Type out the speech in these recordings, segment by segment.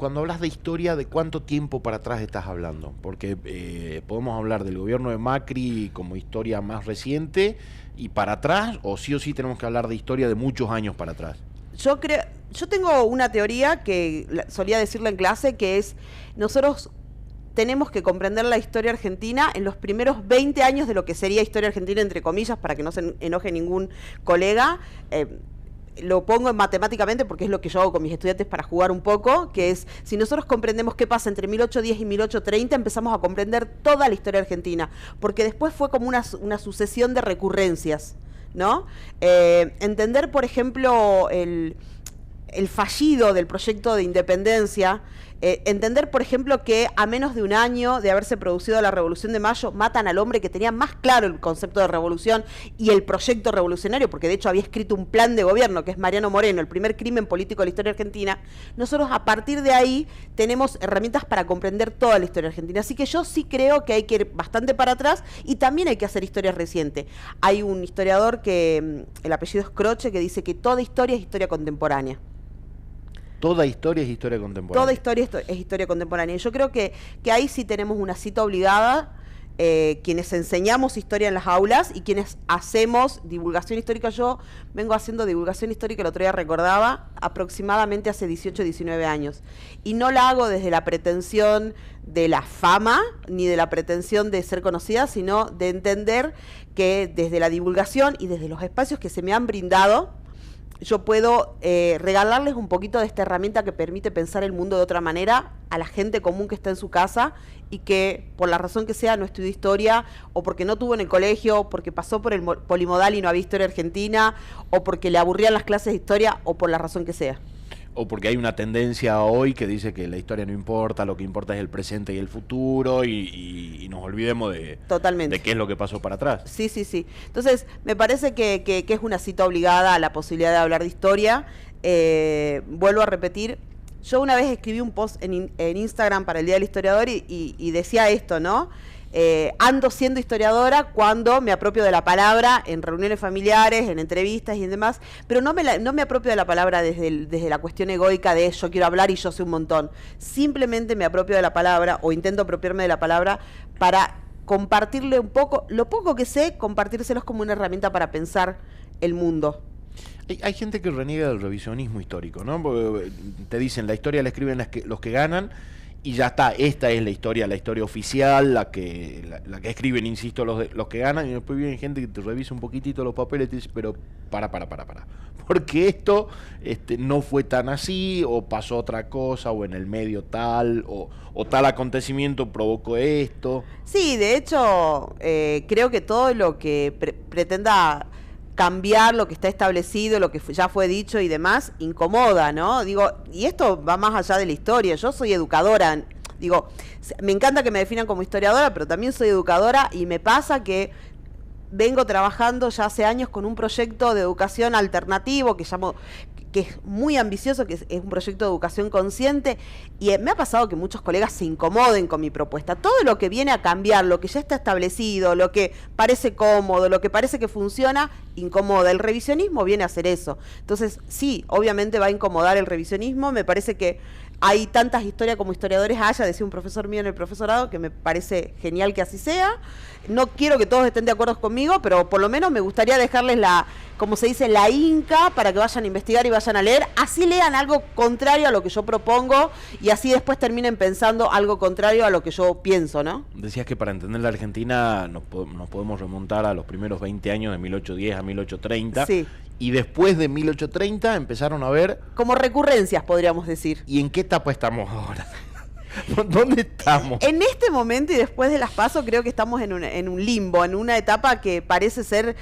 cuando hablas de historia, ¿de cuánto tiempo para atrás estás hablando? Porque podemos hablar del gobierno de Macri como historia más reciente y para atrás, o sí tenemos que hablar de historia de muchos años para atrás. Yo tengo una teoría que solía decirla en clase, que es: nosotros tenemos que comprender la historia argentina en los primeros 20 años de lo que sería historia argentina, entre comillas, para que no se enoje ningún colega. Lo pongo matemáticamente porque es lo que yo hago con mis estudiantes para jugar un poco, que es, si nosotros comprendemos qué pasa entre 1810 y 1830, empezamos a comprender toda la historia argentina, porque después fue como una sucesión de recurrencias, ¿no? Entender, por ejemplo, el fallido del proyecto de independencia, entender, por ejemplo, que a menos de un año de haberse producido la Revolución de Mayo, matan al hombre que tenía más claro el concepto de revolución y el proyecto revolucionario, porque de hecho había escrito un plan de gobierno, que es Mariano Moreno, el primer crimen político de la historia argentina. Nosotros a partir de ahí tenemos herramientas para comprender toda la historia argentina. Así que yo sí creo que hay que ir bastante para atrás y también hay que hacer historia reciente. Hay un historiador que, el apellido es Croce, que dice que toda historia es historia contemporánea. Toda historia es historia contemporánea. Toda historia es historia contemporánea. Yo creo que ahí sí tenemos una cita obligada, quienes enseñamos historia en las aulas y quienes hacemos divulgación histórica. Yo vengo haciendo divulgación histórica, el otro día recordaba, aproximadamente hace 18, 19 años. Y no la hago desde la pretensión de la fama, ni de la pretensión de ser conocida, sino de entender que desde la divulgación y desde los espacios que se me han brindado, yo puedo regalarles un poquito de esta herramienta que permite pensar el mundo de otra manera a la gente común que está en su casa y que, por la razón que sea, no estudió historia, o porque no tuvo en el colegio, o porque pasó por el polimodal y no había historia argentina, o porque le aburrían las clases de historia, o por la razón que sea. O porque hay una tendencia hoy que dice que la historia no importa, lo que importa es el presente y el futuro, y nos olvidemos Totalmente. de qué es lo que pasó para atrás. Sí. Entonces, me parece que es una cita obligada a la posibilidad de hablar de historia. Vuelvo a repetir, yo una vez escribí un post en Instagram para el Día del Historiador y decía esto, ¿no? Ando siendo historiadora cuando me apropio de la palabra en reuniones familiares, en entrevistas y en demás, pero no me apropio de la palabra desde la cuestión egoica de yo quiero hablar y yo sé un montón. Simplemente me apropio de la palabra, o intento apropiarme de la palabra, para compartirle un poco, lo poco que sé, compartírselos como una herramienta para pensar el mundo. Hay gente que reniega del revisionismo histórico, ¿no? Porque te dicen, la historia la escriben los que ganan, y ya está, esta es la historia oficial, la que escriben, insisto, los que ganan, y después viene gente que te revisa un poquitito los papeles y te dice, pero para, porque esto no fue tan así, o pasó otra cosa, o en el medio tal, o tal acontecimiento provocó esto. Sí, de hecho, creo que todo lo que pretenda cambiar lo que está establecido, lo que ya fue dicho y demás, incomoda, ¿no? Digo, y esto va más allá de la historia. Yo soy educadora, digo, me encanta que me definan como historiadora, pero también soy educadora, y me pasa que vengo trabajando ya hace años con un proyecto de educación alternativo que llamo, que es muy ambicioso, que es un proyecto de educación consciente, y me ha pasado que muchos colegas se incomoden con mi propuesta. Todo lo que viene a cambiar, lo que ya está establecido, lo que parece cómodo, lo que parece que funciona, incomoda. El revisionismo viene a hacer eso. Entonces, sí, obviamente va a incomodar el revisionismo. Me parece que hay tantas historias como historiadores haya, decía un profesor mío en el profesorado, que me parece genial que así sea. No quiero que todos estén de acuerdo conmigo, pero por lo menos me gustaría dejarles como se dice, la inca, para que vayan a investigar y vayan a leer. Así lean algo contrario a lo que yo propongo, y así después terminen pensando algo contrario a lo que yo pienso, ¿no? Decías que para entender la Argentina nos podemos remontar a los primeros 20 años, de 1810 a 1830. Sí. Y después de 1830 empezaron a ver... como recurrencias, podríamos decir. ¿Y en qué etapa estamos ahora? ¿Dónde estamos? En este momento y después de las PASO creo que estamos en un limbo, en una etapa que parece ser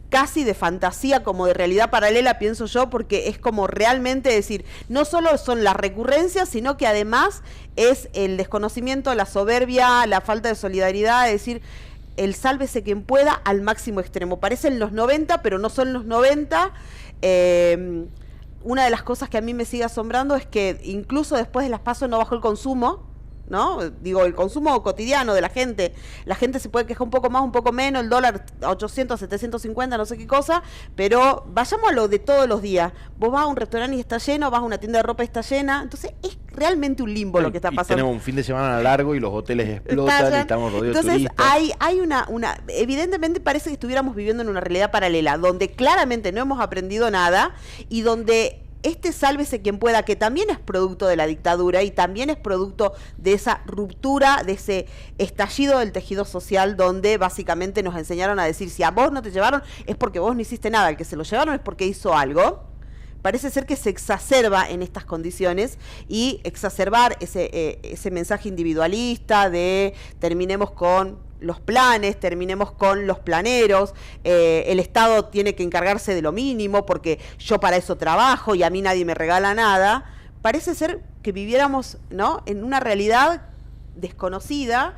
casi de fantasía, como de realidad paralela, pienso yo, porque es como realmente decir, no solo son las recurrencias, sino que además es el desconocimiento, la soberbia, la falta de solidaridad, es decir, el sálvese quien pueda al máximo extremo. Parecen los 90, pero no son los 90. Una de las cosas que a mí me sigue asombrando es que incluso después de las PASO no bajó el consumo, ¿no? Digo, el consumo cotidiano de la gente se puede quejar un poco más, un poco menos, el dólar a 800, 750, no sé qué cosa, pero vayamos a lo de todos los días. Vos vas a un restaurante y está lleno, vas a una tienda de ropa y está llena, entonces es realmente un limbo lo que está pasando. Tenemos un fin de semana largo y los hoteles explotan y estamos rodeados de turistas. Entonces hay evidentemente parece que estuviéramos viviendo en una realidad paralela, donde claramente no hemos aprendido nada y donde sálvese quien pueda, que también es producto de la dictadura y también es producto de esa ruptura, de ese estallido del tejido social, donde básicamente nos enseñaron a decir, si a vos no te llevaron es porque vos no hiciste nada, el que se lo llevaron es porque hizo algo. Parece ser que se exacerba en estas condiciones y exacerbar ese mensaje individualista de terminemos con los planes, terminemos con los planeros, el Estado tiene que encargarse de lo mínimo porque yo para eso trabajo y a mí nadie me regala nada. Parece ser que viviéramos, ¿no?, en una realidad desconocida,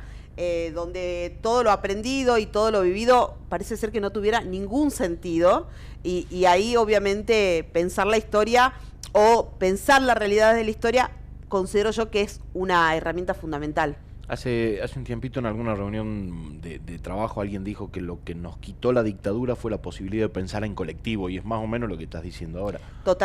donde todo lo aprendido y todo lo vivido parece ser que no tuviera ningún sentido y ahí obviamente pensar la historia o pensar la realidad de la historia considero yo que es una herramienta fundamental. Hace un tiempito en alguna reunión de trabajo alguien dijo que lo que nos quitó la dictadura fue la posibilidad de pensar en colectivo y es más o menos lo que estás diciendo ahora. Total.